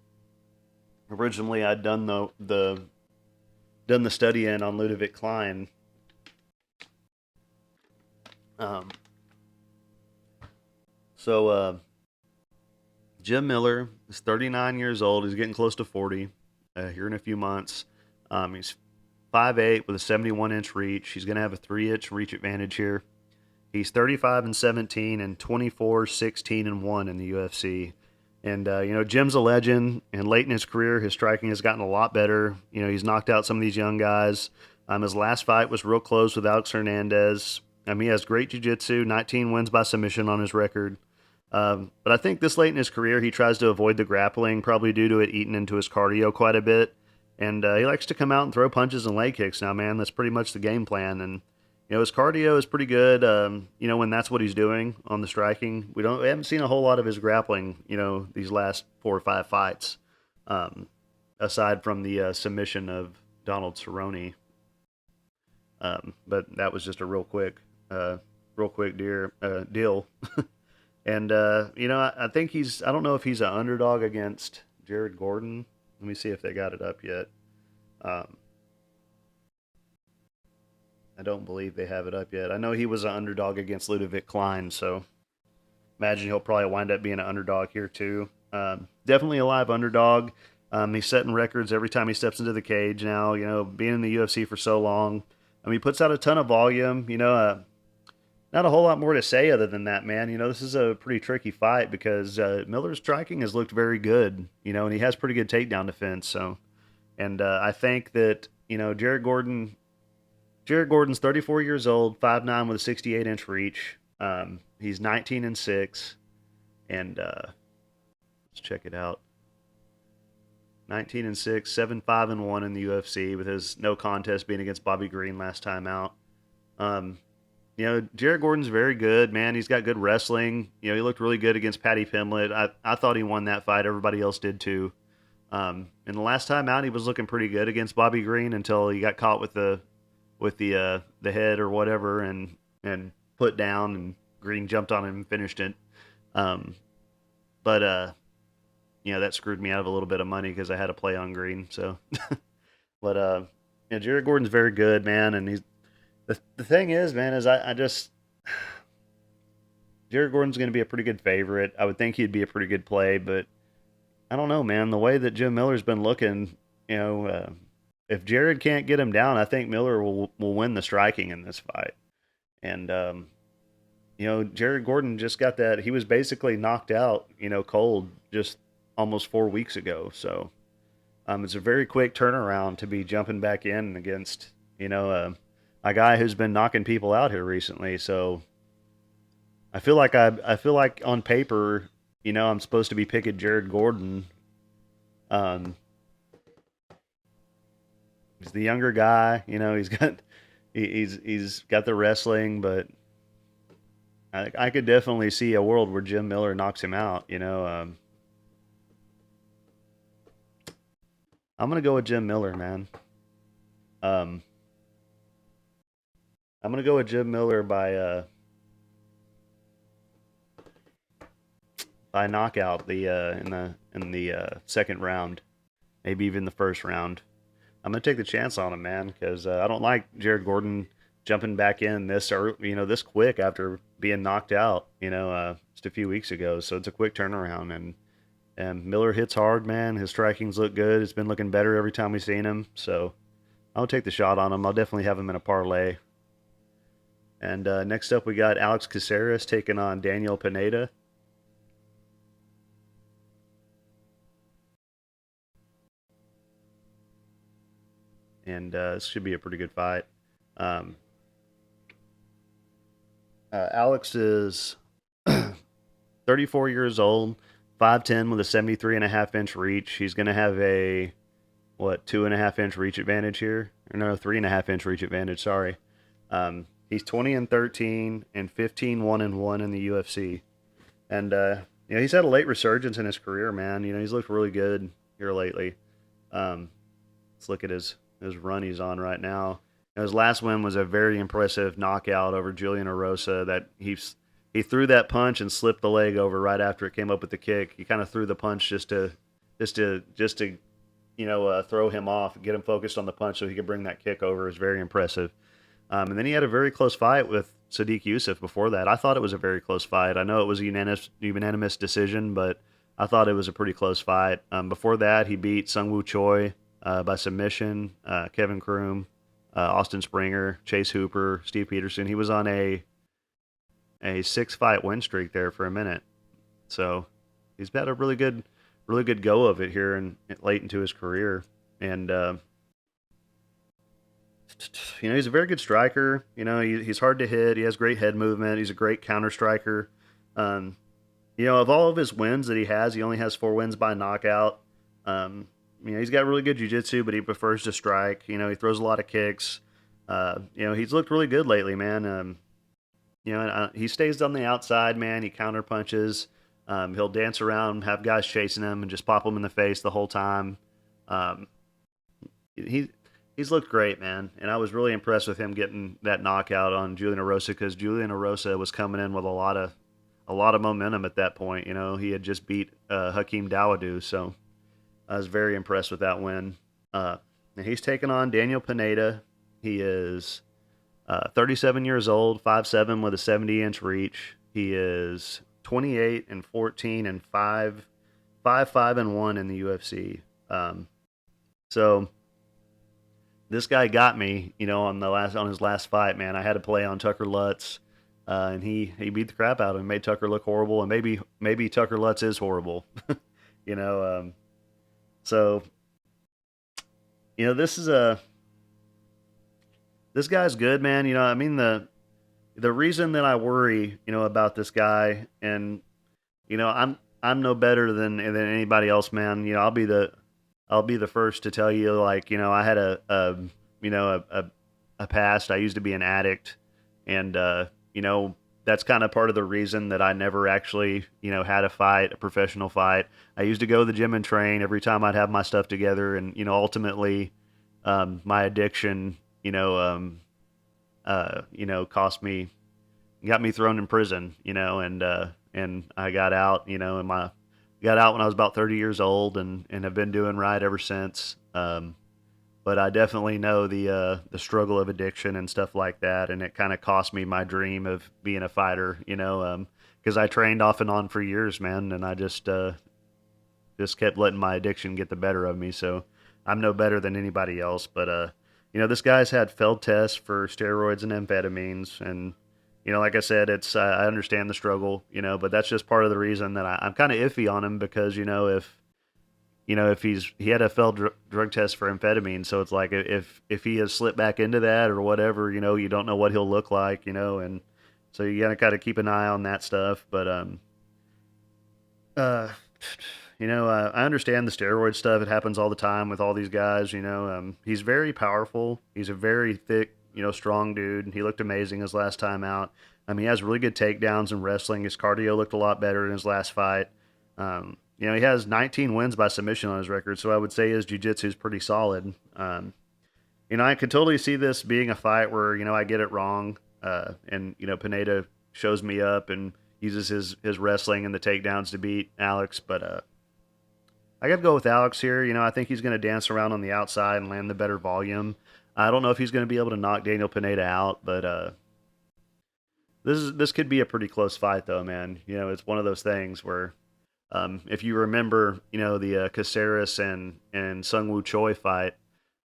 Originally, I'd done the study in on Ludovic Klein. Jim Miller is 39 years old. He's getting close to 40 here in a few months. He's 5'8" with a 71-inch reach. He's going to have a 3-inch reach advantage here. He's 35-17 and 24-16-1 in the UFC. And, you know, Jim's a legend, and late in his career, his striking has gotten a lot better. You know, he's knocked out some of these young guys. His last fight was real close with Alex Hernandez. He has great jiu-jitsu, 19 wins by submission on his record. But I think this late in his career, he tries to avoid the grappling, probably due to it eating into his cardio quite a bit. And he likes to come out and throw punches and leg kicks now, man. That's pretty much the game plan. And, you know, his cardio is pretty good, you know, when that's what he's doing on the striking. We haven't seen a whole lot of his grappling, you know, these last 4 or 5 fights, aside from the submission of Donald Cerrone. But that was just a real quick deal. And I think I don't know if he's an underdog against Jared Gordon. Let me see if they got it up yet. Um, I don't believe they have it up yet. I know he was an underdog against Ludovic Klein, so imagine he'll probably wind up being an underdog here too. Definitely a live underdog. He's setting records every time he steps into the cage now. Being in the UFC for so long, he puts out a ton of volume. Not a whole lot more to say other than that, man. This is a pretty tricky fight because Miller's striking has looked very good. And he has pretty good takedown defense. So, and I think that Jared Gordon's 34 years old, 5'9" with a 68-inch reach. He's 19-6, and let's check it out. 19-6, 7-5-1 in the UFC with his no contest being against Bobby Green last time out. Um, Jared Gordon's very good, man. He's got good wrestling. He looked really good against Paddy Pimblett. I thought he won that fight. Everybody else did too. And the last time out, he was looking pretty good against Bobby Green until he got caught with the head or whatever and put down, and Green jumped on him and finished it. Um, but that screwed me out of a little bit of money because I had to play on Green. So, but Jared Gordon's very good, man, and he's the thing is, man, is I just Jared Gordon's going to be a pretty good favorite. I would think he'd be a pretty good play, but I don't know, man. The way that Jim Miller's been looking, if Jared can't get him down, I think Miller will win the striking in this fight. And Jared Gordon just got that. He was basically knocked out, cold just almost 4 weeks ago. So it's a very quick turnaround to be jumping back in against, a guy who's been knocking people out here recently. So I feel like on paper, I'm supposed to be picking Jared Gordon. Um, he's the younger guy. He's got the wrestling, but I could definitely see a world where Jim Miller knocks him out. I'm gonna go with Jim Miller, man. Um, I'm gonna go with Jim Miller by knockout in the second round, maybe even the first round. I'm gonna take the chance on him, man, because I don't like Jared Gordon jumping back in this quick after being knocked out, just a few weeks ago. So it's a quick turnaround, and Miller hits hard, man. His striking's look good. It's been looking better every time we've seen him. So I'll take the shot on him. I'll definitely have him in a parlay. And next up, we got Alex Caceres taking on Daniel Pineda. And this should be a pretty good fight. Um, Alex is 34 years old, 5'10" with a 73.5-inch reach. He's going to have a, 2.5-inch reach advantage here? Or no, 3.5-inch reach advantage, sorry. He's 20-13 and 15-1-1 in the UFC. And, he's had a late resurgence in his career, man. He's looked really good here lately. Let's look at his run he's on right now. His last win was a very impressive knockout over Julian Erosa. That he threw that punch and slipped the leg over right after it came up with the kick. He kind of threw the punch just to throw him off, get him focused on the punch so he could bring that kick over. It was very impressive. And then he had a very close fight with Sadiq Youssef before that. I thought it was a very close fight. I know it was a unanimous decision, but I thought it was a pretty close fight. Before that, he beat Sungwoo Choi by submission, Kevin Kroom, Austin Springer, Chase Hooper, Steve Peterson. He was on a 6-fight win streak there for a minute. So he's had a really good go of it here and late into his career. And he's a very good striker. He's hard to hit. He has great head movement. He's a great counter striker. Of all of his wins that he has, he only has 4 wins by knockout. He's got really good jiu-jitsu, but he prefers to strike. He throws a lot of kicks. He's looked really good lately, man. He stays on the outside, man. He counter punches. He'll dance around, have guys chasing him, and just pop them in the face the whole time. Um, he's looked great, man. And I was really impressed with him getting that knockout on Julian Erosa because Julian Erosa was coming in with a lot of momentum at that point. You know, he had just beat Hakeem Dawodu, so I was very impressed with that win. And he's taking on Daniel Pineda. He is 37 years old, 5'7" with a 70-inch reach. He is 28 and 14 and 5 and 1 in the UFC. So this guy got me, you know, on his last fight, man. I had to play on Tucker Lutz, and he beat the crap out of him, made Tucker look horrible, and maybe Tucker Lutz is horrible, you know. So you know, this guy's good, man. You know, I mean the reason that I worry, you know, about this guy, and you know, I'm no better than anybody else, man. You know, I'll be the first to tell you, like, you know, I had a you know a past. I used to be an addict, and you know, that's kind of part of the reason that I never actually, you know, had a professional fight. I used to go to the gym and train every time I'd have my stuff together, and you know, ultimately, my addiction, you know, got me thrown in prison, you know, and I got out, you know, got out when I was about 30 years old, and have been doing right ever since. But I definitely know the struggle of addiction and stuff like that, and it kind of cost me my dream of being a fighter, you know, because I trained off and on for years, man, and I just kept letting my addiction get the better of me. So I'm no better than anybody else, but you know, this guy's had failed tests for steroids and amphetamines, and you know, like I said, it's I understand the struggle, you know, but that's just part of the reason that I'm kind of iffy on him, because you know, if he had a failed drug test for amphetamine, so it's like if he has slipped back into that or whatever, you know, you don't know what he'll look like, you know, and so you gotta kind of keep an eye on that stuff. But uh, you know, I understand the steroid stuff. It happens all the time with all these guys. You know, he's very powerful. He's a very thick, you know, strong dude. He looked amazing his last time out. He has really good takedowns in wrestling. His cardio looked a lot better in his last fight. You know, he has 19 wins by submission on his record, so I would say his jiu-jitsu is pretty solid. You know, I could totally see this being a fight where, you know, I get it wrong, and, you know, Pineda shows me up and uses his wrestling and the takedowns to beat Alex, but I got to go with Alex here. You know, I think he's going to dance around on the outside and land the better volume. I don't know if he's going to be able to knock Daniel Pineda out, but this could be a pretty close fight, though, man. You know, it's one of those things where if you remember, you know, the Caceres and Sung Woo Choi fight,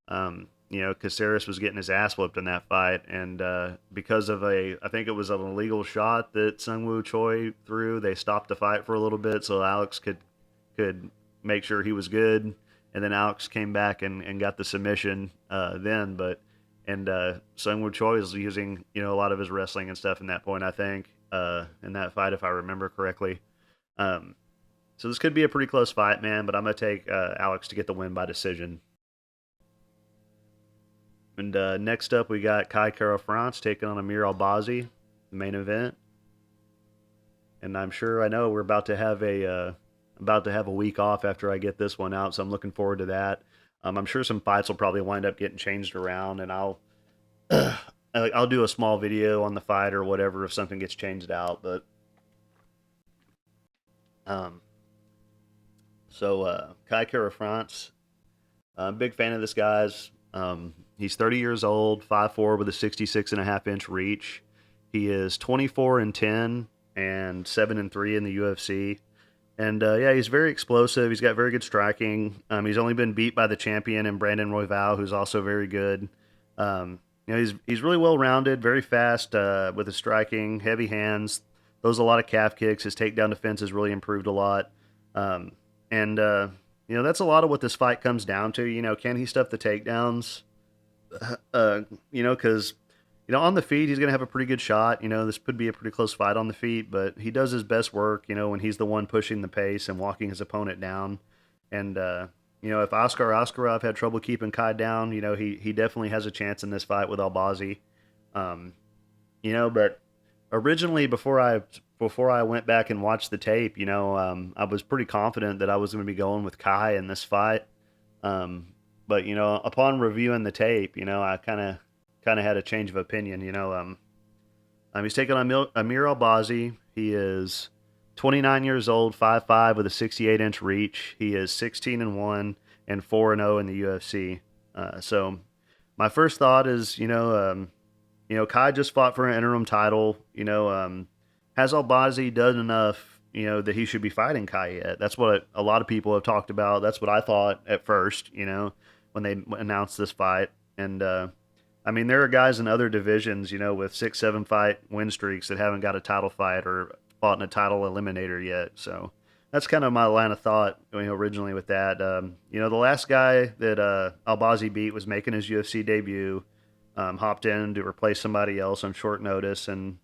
you know, Caceres was getting his ass whooped in that fight, and because of I think it was an illegal shot that Sung Woo Choi threw, they stopped the fight for a little bit so Alex could make sure he was good, and then Alex came back and got the submission then, but and Sung Woo Choi is using, you know, a lot of his wrestling and stuff in that point, I think, in that fight, if I remember correctly. So this could be a pretty close fight, man, but I'm going to take Alex to get the win by decision. And next up, we got Kai Kara France taking on Amir Albazi, the main event. And I know we're about to have a week off after I get this one out, so I'm looking forward to that. I'm sure some fights will probably wind up getting changed around, and I'll do a small video on the fight or whatever if something gets changed out. But um, Kai Kara France, I'm a big fan of this guy's. He's 30 years old, 5'4" with a 66.5-inch reach. He is 24-10 and 7-3 in the UFC. And yeah, he's very explosive. He's got very good striking. He's only been beat by the champion and Brandon Royval, who's also very good. You know, he's really well rounded, very fast with his striking, heavy hands. Throws a lot of calf kicks. His takedown defense has really improved a lot. And you know, that's a lot of what this fight comes down to. You know, can he stuff the takedowns? You know, because you know, on the feet, he's going to have a pretty good shot. You know, this could be a pretty close fight on the feet, but he does his best work, you know, when he's the one pushing the pace and walking his opponent down. And, you know, if Oscar Askarov had trouble keeping Kai down, you know, he definitely has a chance in this fight with Albazi. You know, but originally, before I went back and watched the tape, you know, I was pretty confident that I was going to be going with Kai in this fight. But, you know, upon reviewing the tape, you know, I kind of had a change of opinion. You know, he's taking on Amir Albazi. He is 29 years old, 5'5", with a 68-inch reach. He is 16-1 and 4-0 in the UFC. So my first thought is, Kai just fought for an interim title. Has Albazi done enough, that he should be fighting Kai yet? That's what a lot of people have talked about. That's what I thought at first, when they announced this fight. And there are guys in other divisions, with 6, 7 fight win streaks that haven't got a title fight or fought in a title eliminator yet. So that's kind of my line of thought, originally with that. The last guy that Albazi beat was making his UFC debut. Hopped in to replace somebody else on short notice. And,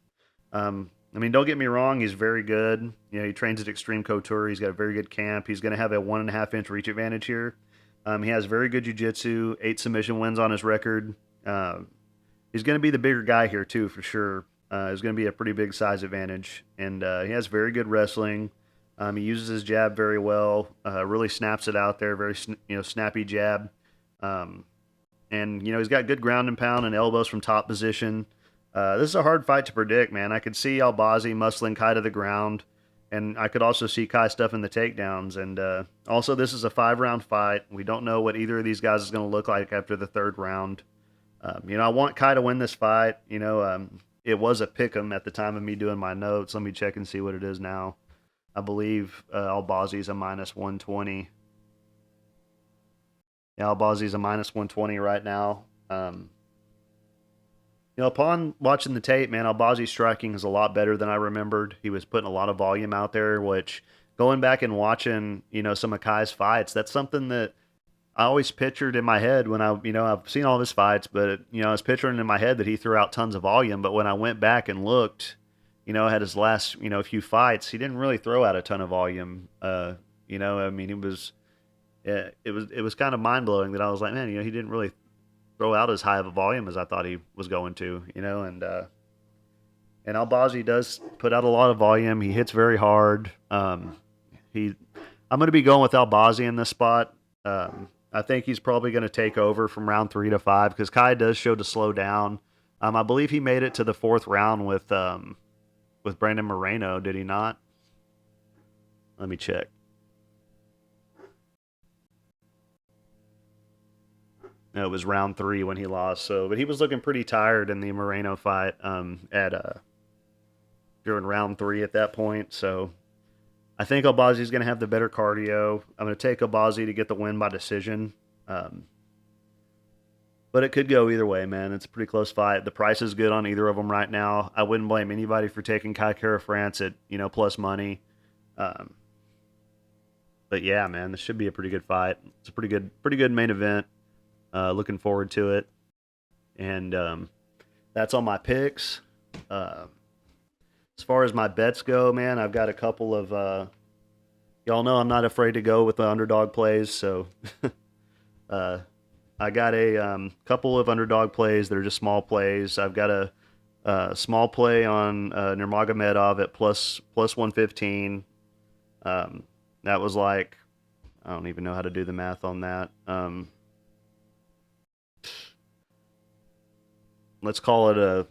don't get me wrong, he's very good. He trains at Extreme Couture. He's got a very good camp. He's going to have a 1.5-inch reach advantage here. He has very good jiu-jitsu, 8 submission wins on his record. He's going to be the bigger guy here, too, for sure. He's going to be a pretty big size advantage. And he has very good wrestling. He uses his jab very well, really snaps it out there, very snappy jab. And, he's got good ground and pound and elbows from top position. This is a hard fight to predict, man. I could see Albazi muscling Kai to the ground, and I could also see Kai stuffing the takedowns. And also, this is a 5-round fight. We don't know what either of these guys is going to look like after the 3rd round. I want Kai to win this fight. It was a pick'em at the time of me doing my notes. Let me check and see what it is now. I believe Albazi's a -120. Yeah, Albazi's a -120 right now. Upon watching the tape, man, Albazi's striking is a lot better than I remembered. He was putting a lot of volume out there, which going back and watching, some of Kai's fights, that's something that I always pictured in my head when I've seen all of his fights, but, I was picturing in my head that he threw out tons of volume. But when I went back and looked, at his last, few fights, he didn't really throw out a ton of volume. It was kind of mind blowing that I was like, man, he didn't really throw out as high of a volume as I thought he was going to, and Albazi does put out a lot of volume. He hits very hard. I'm going to be going with Albazi in this spot. I think he's probably going to take over from round 3 to 5 because Kai does show to slow down. I believe he made it to the 4th round with Brandon Moreno. Did he not? Let me check. No, it was round 3 when he lost. But he was looking pretty tired in the Moreno fight during round 3 at that point. So I think Albazi's going to have the better cardio. I'm going to take Albazi to get the win by decision. But it could go either way, man. It's a pretty close fight. The price is good on either of them right now. I wouldn't blame anybody for taking Kai Kara France at plus money. But yeah, man, this should be a pretty good fight. It's a pretty good main event. Looking forward to it. And that's all my picks. As far as my bets go, man, I've got a couple of y'all know I'm not afraid to go with the underdog plays, so I got a couple of underdog plays that are just small plays. I've got a small play on Nurmagomedov at plus 115. That was like, I don't even know how to do the math on that. Let's call it a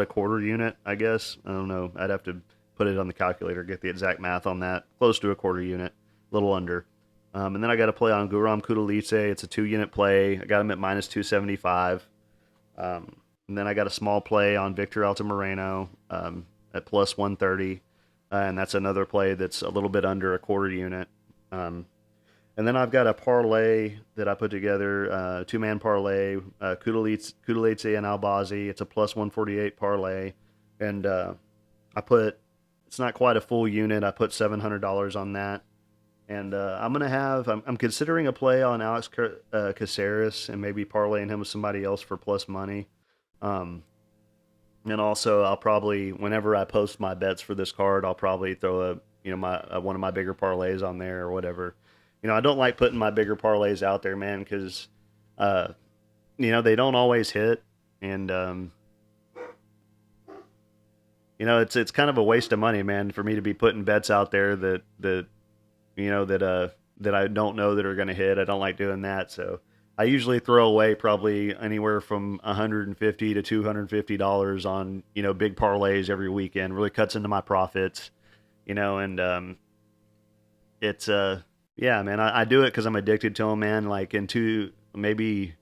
quarter unit, I guess. I don't know. I'd have to put it on the calculator, get the exact math on that. Close to a quarter unit, a little under. And then I got to play on Guram Kutateladze. It's a 2-unit play. I got him at -275. And then I got a small play on Victor Altamirano at plus 130. And that's another play that's a little bit under a quarter unit. And then I've got a parlay that I put together, 2-man parlay, Kutateladze and Albazi. It's a plus 148 parlay. And it's not quite a full unit. I put $700 on that. And I'm considering a play on Alex Caceres and maybe parlaying him with somebody else for plus money. And also I'll probably, whenever I post my bets for this card, I'll probably throw one of my bigger parlays on there or whatever. I don't like putting my bigger parlays out there, man, because, they don't always hit. And, it's kind of a waste of money, man, for me to be putting bets out there that I don't know that are going to hit. I don't like doing that. So I usually throw away probably anywhere from 150 to $250 on big parlays every weekend. Really cuts into my profits, and it's yeah, man. I do it because I'm addicted to them, man. Like into maybe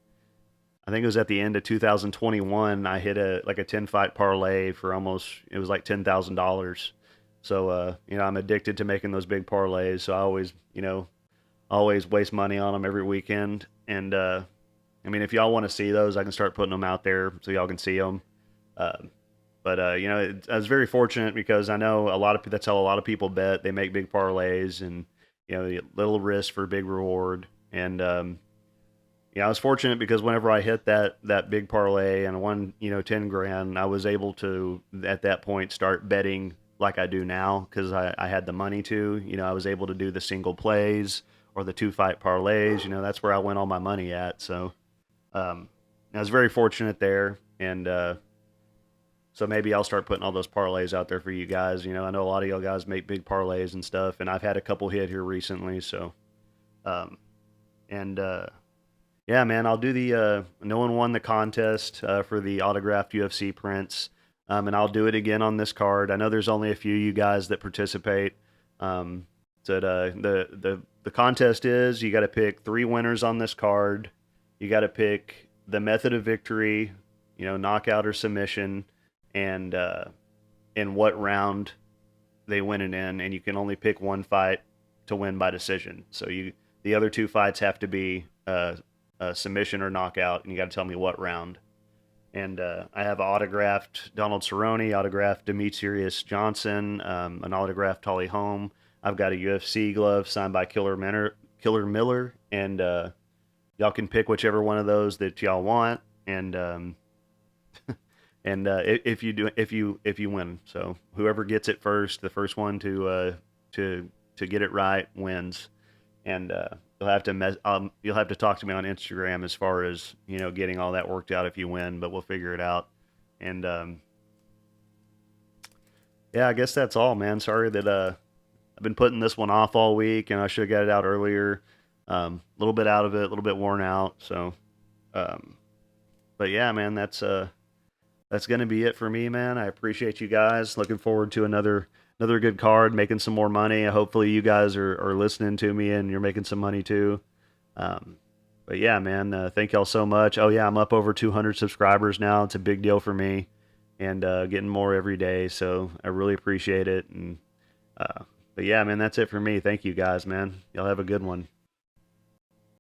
I think it was at the end of 2021. I hit a 10 fight parlay for almost it was like $10,000. So I'm addicted to making those big parlays. So I always always waste money on them every weekend. And I mean, if y'all want to see those, I can start putting them out there so y'all can see them. Uh, but I was very fortunate because I know a lot of that's how a lot of people bet. They make big parlays, and little risk for big reward. And yeah, I was fortunate because whenever I hit that big parlay and I won 10 grand, I was able to at that point start betting like I do now because I had the money to. I was able to do the single plays or the 2 fight parlays. That's where I went all my money at. So um, I was very fortunate there, and so maybe I'll start putting all those parlays out there for you guys. I know a lot of y'all guys make big parlays and stuff, and I've had a couple hit here recently. So, um, and yeah, man, I'll do the. No one won the contest for the autographed UFC prints, and I'll do it again on this card. I know there's only a few you guys that participate. So the contest is you got to pick 3 winners on this card. You got to pick the method of victory, knockout or submission, and in what round they win it in, and you can only pick 1 fight to win by decision. So the other 2 fights have to be a submission or knockout, and you got to tell me what round. And I have autographed Donald Cerrone, autographed Demetrius Johnson, an autographed Holly Holm. I've got a UFC glove signed by Killer Miller, and y'all can pick whichever one of those that y'all want. And and if you win, so whoever gets it first, the first one to get it right wins. And you'll have to talk to me on Instagram as far as getting all that worked out if you win, but we'll figure it out. And yeah, I guess that's all, man. Sorry that I've been putting this one off all week, and I should have got it out earlier. A little bit out of it, a little bit worn out. So, um, but yeah, man, that's gonna be it for me, man. I appreciate you guys. Looking forward to another good card, making some more money. Hopefully, you guys are listening to me and you're making some money too. Um, but yeah, man, thank y'all so much. Oh yeah, I'm up over 200 subscribers now. It's a big deal for me, and getting more every day. So I really appreciate it. And but yeah, man, that's it for me. Thank you guys, man. Y'all have a good one.